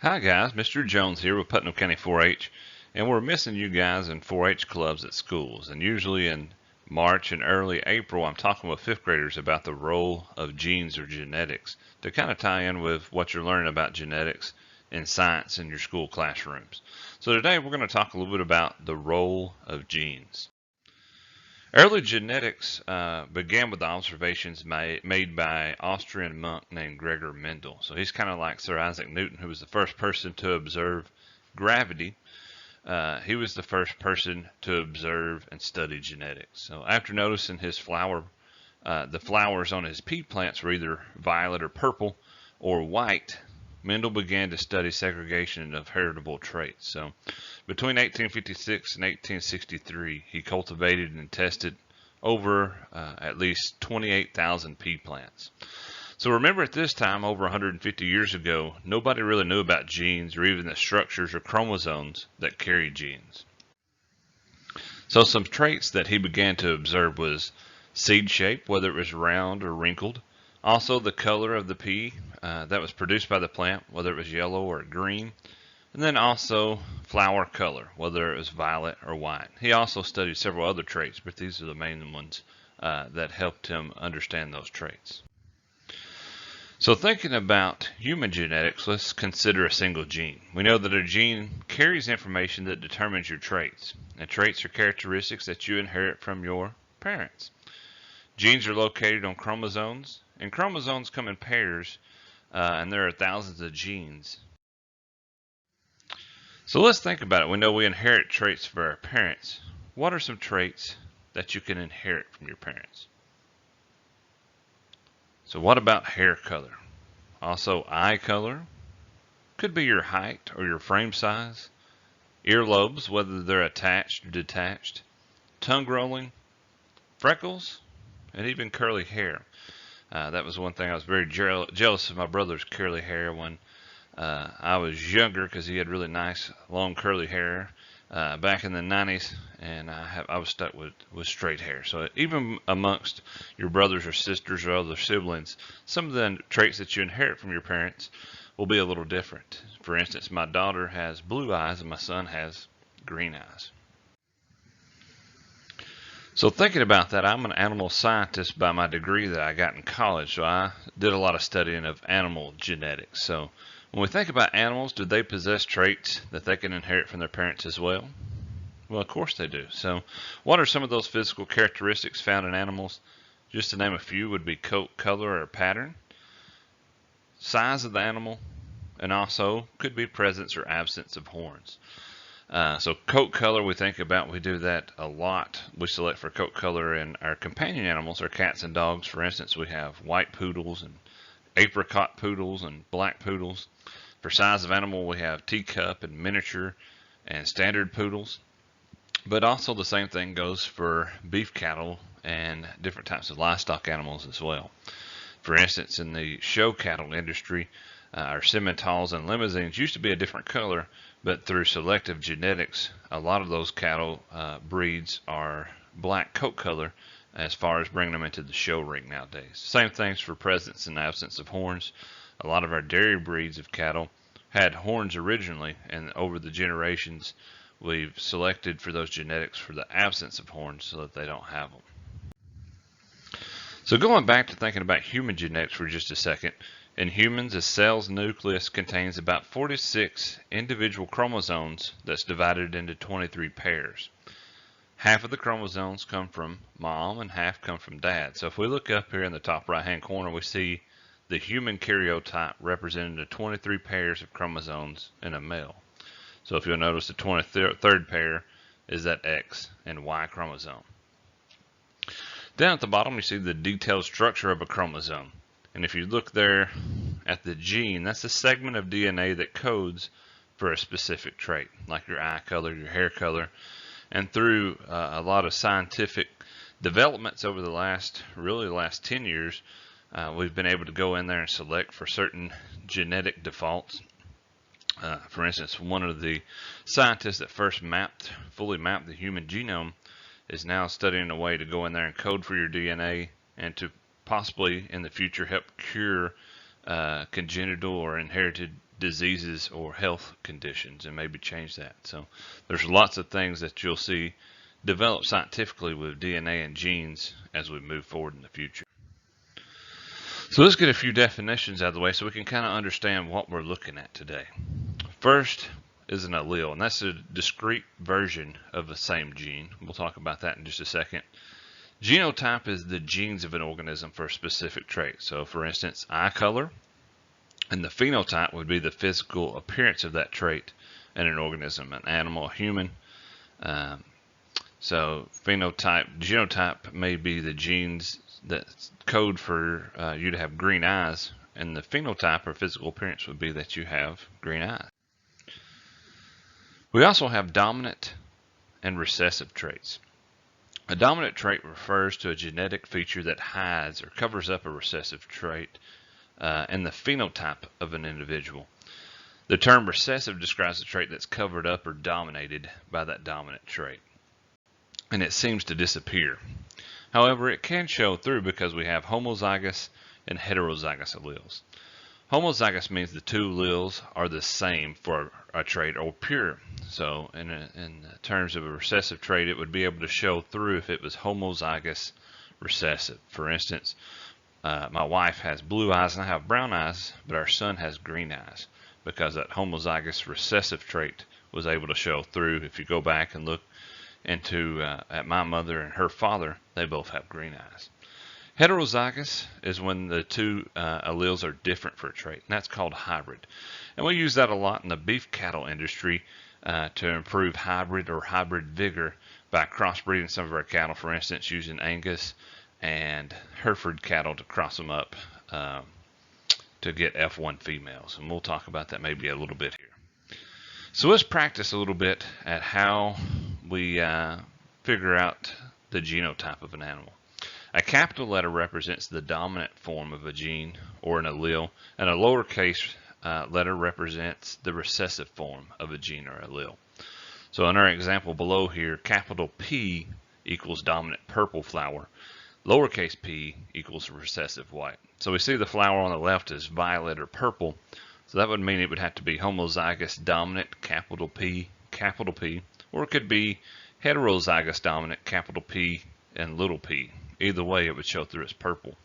Hi guys, Mr. Jones here with Putnam County 4-H, and we're missing you guys in 4-H clubs at schools. And usually in March and early April, I'm talking with fifth graders about the role of genes or genetics to kind of tie in with what you're learning about genetics and science in your school classrooms. So today we're going to talk a little bit about the role of genes. Early genetics began with observations made by Austrian monk named Gregor Mendel. So he's kind of like Sir Isaac Newton, who was the first person to observe gravity. He was the first person to observe and study genetics. So after noticing his the flowers on his pea plants were either violet or purple or white, Mendel began to study segregation of heritable traits. So between 1856 and 1863, he cultivated and tested over at least 28,000 pea plants. So remember, at this time, over 150 years ago, nobody really knew about genes or even the structures or chromosomes that carry genes. So some traits that he began to observe was seed shape, whether it was round or wrinkled. Also the color of the pea that was produced by the plant, whether it was yellow or green. And then also flower color, whether it was violet or white. He also studied several other traits, but these are the main ones that helped him understand those traits. So thinking about human genetics, let's consider a single gene. We know that a gene carries information that determines your traits. And traits are characteristics that you inherit from your parents. Genes are located on chromosomes, and chromosomes come in pairs, and there are thousands of genes. So let's think about it. We know we inherit traits from our parents. What are some traits that you can inherit from your parents? So what about hair color? Also eye color. Could be your height or your frame size. Earlobes, whether they're attached or detached. Tongue rolling. Freckles. And even curly hair. That was one thing I was very jealous of my brother's curly hair when I was younger, because he had really nice long curly hair back in the 90s, and I was stuck with straight hair. So even amongst your brothers or sisters or other siblings, some of the traits that you inherit from your parents will be a little different. For instance, my daughter has blue eyes and my son has green eyes. So thinking about that, I'm an animal scientist by my degree that I got in college, so I did a lot of studying of animal genetics. So when we think about animals, do they possess traits that they can inherit from their parents as well? Well, of course they do. So what are some of those physical characteristics found in animals? Just to name a few would be coat color or pattern, size of the animal, and also could be presence or absence of horns. So coat color, we do that a lot. We select for coat color in our companion animals, our cats and dogs. For instance, we have white poodles and apricot poodles and black poodles. For size of animal, we have teacup and miniature and standard poodles. But also the same thing goes for beef cattle and different types of livestock animals as well. For instance, in the show cattle industry, our Simmentals and Limousines used to be a different color, but through selective genetics, a lot of those cattle breeds are black coat color as far as bringing them into the show ring nowadays. Same things for presence and absence of horns. A lot of our dairy breeds of cattle had horns originally, and over the generations, we've selected for those genetics for the absence of horns so that they don't have them. So going back to thinking about human genetics for just a second, in humans, a cell's nucleus contains about 46 individual chromosomes that's divided into 23 pairs. Half of the chromosomes come from mom and half come from dad. So if we look up here in the top right hand corner, we see the human karyotype representing the 23 pairs of chromosomes in a male. So if you'll notice, the 23rd pair is that X and Y chromosome. Down at the bottom, you see the detailed structure of a chromosome. And if you look there at the gene, that's a segment of DNA that codes for a specific trait, like your eye color, your hair color. And through a lot of scientific developments over the last 10 years, we've been able to go in there and select for certain genetic defaults. For instance, one of the scientists that first fully mapped the human genome is now studying a way to go in there and code for your DNA and to possibly in the future help cure congenital or inherited diseases or health conditions and maybe change that. So there's lots of things that you'll see develop scientifically with DNA and genes as we move forward in the future. So let's get a few definitions out of the way so we can kind of understand what we're looking at today. First is an allele, and that's a discrete version of the same gene. We'll talk about that in just a second. Genotype is the genes of an organism for a specific trait. So for instance, eye color, and the phenotype would be the physical appearance of that trait in an organism, an animal, a human. So genotype may be the genes that code for you to have green eyes, and the phenotype or physical appearance would be that you have green eyes. We also have dominant and recessive traits. A dominant trait refers to a genetic feature that hides or covers up a recessive trait in the phenotype of an individual. The term recessive describes a trait that's covered up or dominated by that dominant trait, and it seems to disappear. However, it can show through because we have homozygous and heterozygous alleles. Homozygous means the two alleles are the same for a trait or pure. So in terms of a recessive trait, it would be able to show through if it was homozygous recessive. For instance, my wife has blue eyes and I have brown eyes, but our son has green eyes because that homozygous recessive trait was able to show through. If you go back and look into at my mother and her father, they both have green eyes. Heterozygous is when the two alleles are different for a trait, and that's called hybrid. And we use that a lot in the beef cattle industry to improve hybrid or hybrid vigor by crossbreeding some of our cattle, for instance, using Angus and Hereford cattle to cross them up to get F1 females. And we'll talk about that maybe a little bit here. So let's practice a little bit at how we figure out the genotype of an animal. A capital letter represents the dominant form of a gene or an allele, and a lowercase letter represents the recessive form of a gene or allele. So in our example below here, capital P equals dominant purple flower, lowercase p equals recessive white. So we see the flower on the left is violet or purple, so that would mean it would have to be homozygous dominant capital P, or it could be heterozygous dominant capital P and little p. Either way, it would show through as purple.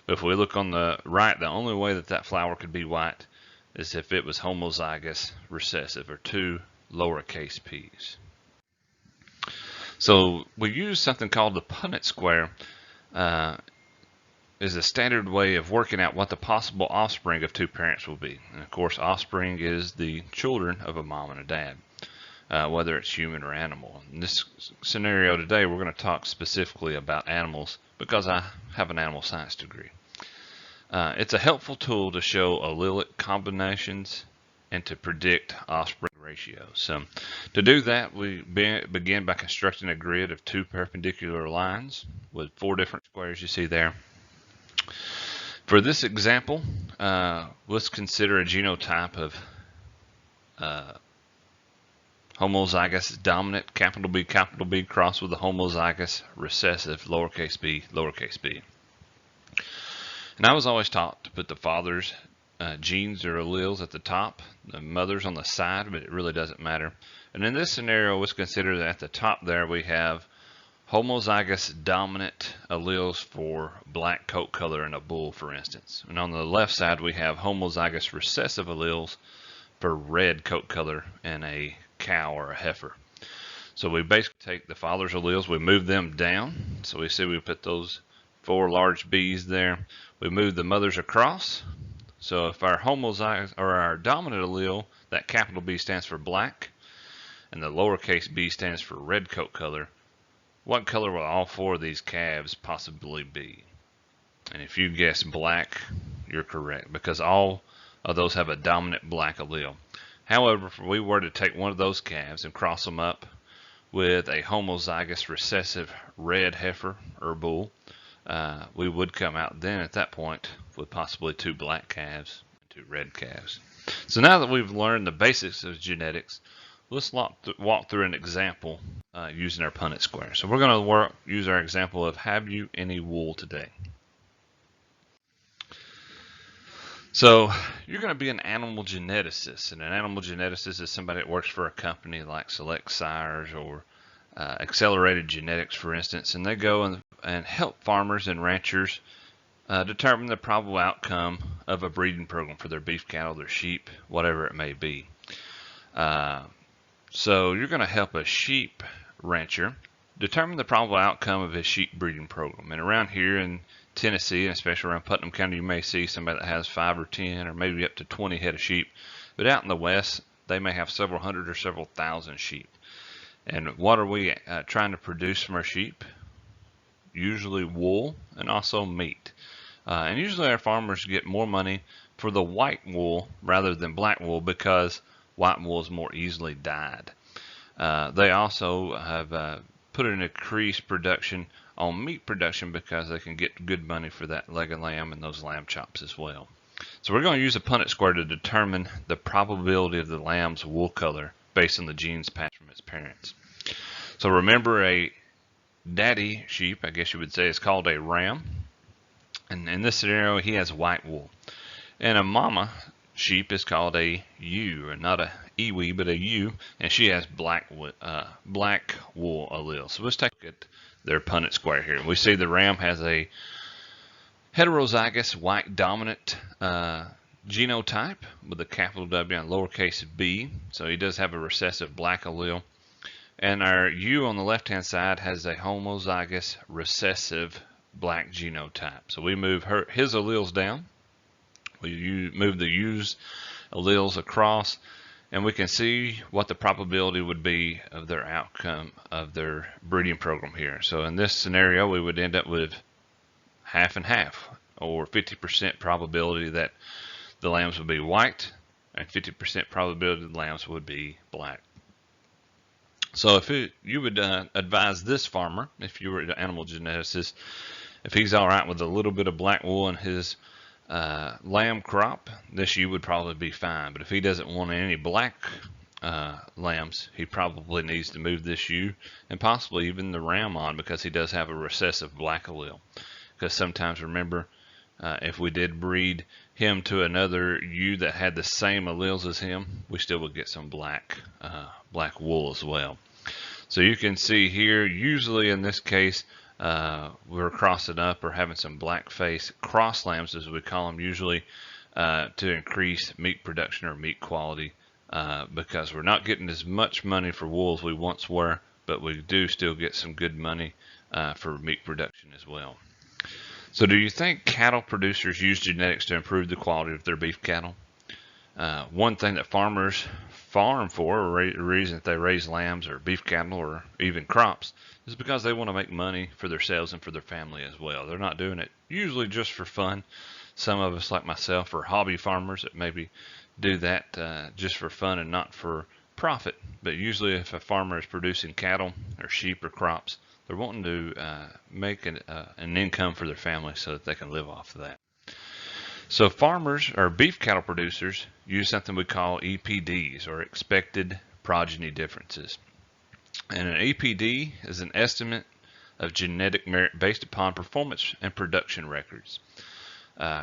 But if we look on the right, the only way that that flower could be white is if it was homozygous recessive, or two lowercase p's. So we use something called the Punnett square. Is a standard way of working out what the possible offspring of two parents will be. And of course, offspring is the children of a mom and a dad. Whether it's human or animal. In this scenario today, we're going to talk specifically about animals because I have an animal science degree. It's a helpful tool to show allelic combinations and to predict offspring ratios. So to do that, we begin by constructing a grid of two perpendicular lines with 4 different squares you see there. For this example, let's consider a genotype of homozygous dominant capital B crossed with a homozygous recessive lowercase b. And I was always taught to put the father's genes or alleles at the top, the mother's on the side, but it really doesn't matter. And in this scenario, let's consider that at the top there we have homozygous dominant alleles for black coat color in a bull, for instance. And on the left side we have homozygous recessive alleles for red coat color in a cow or a heifer. So we basically take the father's alleles, we move them down. So we see we put those 4 large B's there. We move the mothers across. So if our homozygous or our dominant allele, that capital B stands for black, and the lowercase b stands for red coat color, what color will all 4 of these calves possibly be? And if you guess black, you're correct, because all of those have a dominant black allele. However, if we were to take one of those calves and cross them up with a homozygous recessive red heifer or bull, we would come out then at that point with possibly 2 black calves and 2 red calves. So now that we've learned the basics of genetics, let's walk through an example using our Punnett square. So we're going to use our example of have you any wool today? So you're going to be an animal geneticist, and an animal geneticist is somebody that works for a company like Select Sires or Accelerated Genetics, for instance, and they go and help farmers and ranchers determine the probable outcome of a breeding program for their beef cattle, their sheep, whatever it may be. Uh, so you're going to help a sheep rancher determine the probable outcome of his sheep breeding program. And around here in Tennessee, and especially around Putnam County, you may see somebody that has 5 or 10 or maybe up to 20 head of sheep. But out in the West, they may have several hundred or several thousand sheep. And what are we trying to produce from our sheep? Usually wool and also meat. And usually our farmers get more money for the white wool rather than black wool because white wool is more easily dyed. They also have put an increased production on meat production because they can get good money for that leg of lamb and those lamb chops as well. So we're going to use a Punnett square to determine the probability of the lamb's wool color based on the genes passed from its parents. So remember, a daddy sheep, I guess you would say, is called a ram. And in this scenario, he has white wool. And a mama sheep is called a ewe, and not a iwi, but a ewe, and she has black wool allele. So let's take a look at their Punnett square here. We see the ram has a heterozygous white dominant genotype with a capital W and lowercase b, so he does have a recessive black allele. And our ewe on the left-hand side has a homozygous recessive black genotype. So we move his alleles down. We move the ewe's alleles across, and we can see what the probability would be of their outcome of their breeding program here. So in this scenario, we would end up with half and half, or 50% probability that the lambs would be white, and 50% probability the lambs would be black. So if you would advise this farmer, if you were an animal geneticist, if he's all right with a little bit of black wool in his lamb crop, this ewe would probably be fine. But if he doesn't want any black lambs, he probably needs to move this ewe and possibly even the ram on, because he does have a recessive black allele. Because sometimes, remember, if we did breed him to another ewe that had the same alleles as him, we still would get some black wool as well. So you can see here, usually in this case, we're crossing up or having some black face cross lambs, as we call them, usually to increase meat production or meat quality, because we're not getting as much money for wool as we once were, but we do still get some good money for meat production as well. So do you think cattle producers use genetics to improve the quality of their beef cattle? One thing that farmers farm for, or the reason that they raise lambs or beef cattle or even crops, is because they want to make money for themselves and for their family as well. They're not doing it usually just for fun. Some of us, like myself, are hobby farmers that maybe do that just for fun and not for profit. But usually if a farmer is producing cattle or sheep or crops, they're wanting to make an income for their family so that they can live off of that. So farmers or beef cattle producers use something we call EPDs, or expected progeny differences. And an EPD is an estimate of genetic merit based upon performance and production records.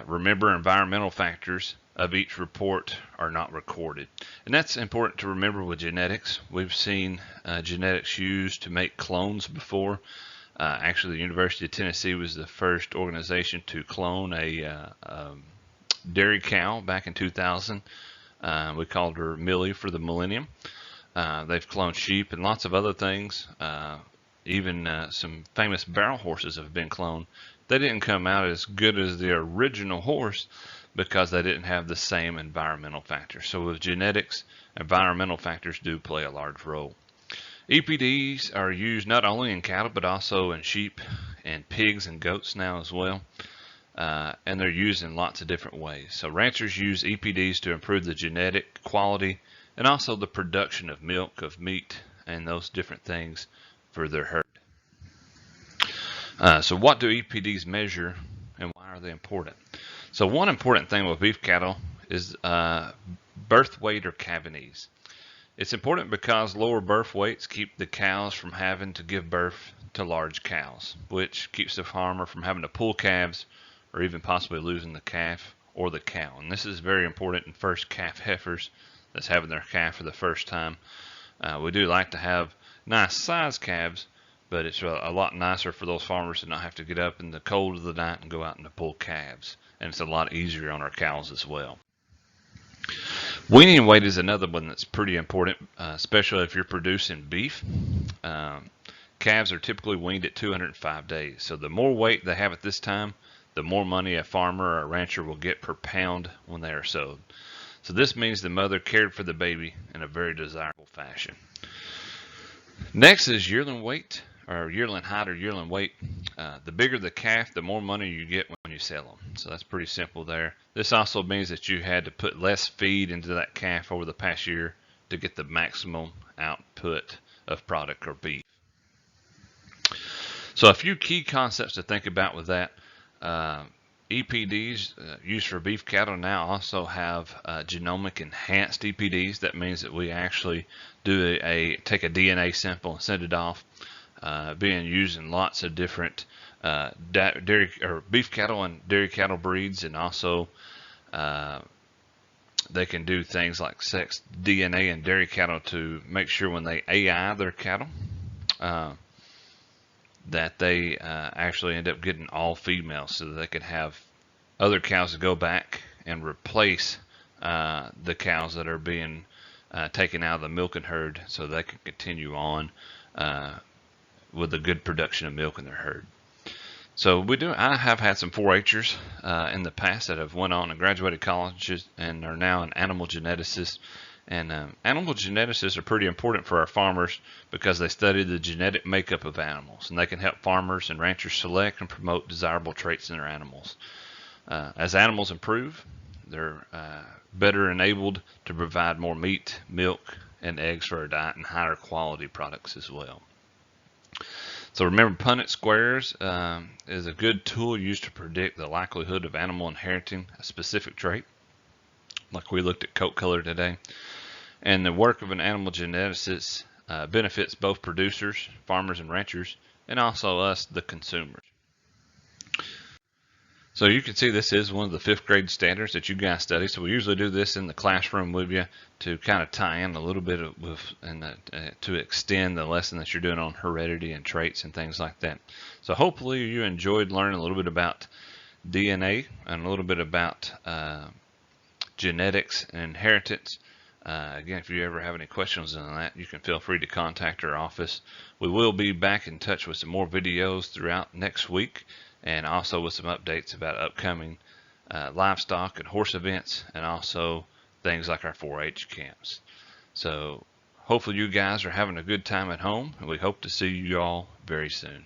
Remember, environmental factors of each report are not recorded. And that's important to remember with genetics. We've seen genetics used to make clones before. Actually, the University of Tennessee was the first organization to clone a dairy cow back in 2000. We called her Millie for the millennium. They've cloned sheep and lots of other things. Even some famous barrel horses have been cloned. They didn't come out as good as the original horse because they didn't have the same environmental factors. So with genetics, environmental factors do play a large role. EPDs are used not only in cattle but also in sheep and pigs and goats now as well. And they're used in lots of different ways. So ranchers use EPDs to improve the genetic quality and also the production of milk, of meat, and those different things for their herd. So what do EPDs measure and why are they important? So one important thing with beef cattle is birth weight or calving. It's important because lower birth weights keep the cows from having to give birth to large cows, which keeps the farmer from having to pull calves or even possibly losing the calf or the cow. And this is very important in first calf heifers that's having their calf for the first time. We do like to have nice size calves, but it's a lot nicer for those farmers to not have to get up in the cold of the night and go out and pull calves. And it's a lot easier on our cows as well. Weaning weight is another one that's pretty important, especially if you're producing beef. Calves are typically weaned at 205 days. So the more weight they have at this time, the more money a farmer or a rancher will get per pound when they are sold. So this means the mother cared for the baby in a very desirable fashion. Next is yearling weight, or yearling height, or yearling weight. The bigger the calf, the more money you get when you sell them. So that's pretty simple there. This also means that you had to put less feed into that calf over the past year to get the maximum output of product or beef. So a few key concepts to think about with that. EPDs used for beef cattle now also have genomic enhanced EPDs. That means that we actually do take a DNA sample and send it off. Being used in lots of different dairy or beef cattle and dairy cattle breeds, and also they can do things like sex DNA in dairy cattle to make sure when they AI their cattle that they actually end up getting all females, so that they can have other cows to go back and replace the cows that are being taken out of the milking herd, so they can continue on with a good production of milk in their herd. So I have had some 4-H'ers in the past that have went on and graduated colleges and are now an animal geneticist. And animal geneticists are pretty important for our farmers because they study the genetic makeup of animals, and they can help farmers and ranchers select and promote desirable traits in their animals. As animals improve, they're better enabled to provide more meat, milk, and eggs for our diet, and higher quality products as well. So remember, Punnett squares is a good tool used to predict the likelihood of animal inheriting a specific trait, like we looked at coat color today. And the work of an animal geneticist benefits both producers, farmers and ranchers, and also us, the consumers. So you can see this is one of the 5th grade standards that you guys study. So we usually do this in the classroom with you to kind of tie in a little bit to extend the lesson that you're doing on heredity and traits and things like that. So hopefully you enjoyed learning a little bit about DNA and a little bit about genetics and inheritance. Again, if you ever have any questions on that, you can feel free to contact our office. We will be back in touch with some more videos throughout next week, and also with some updates about upcoming livestock and horse events, and also things like our 4-H camps. So hopefully you guys are having a good time at home, and we hope to see you all very soon.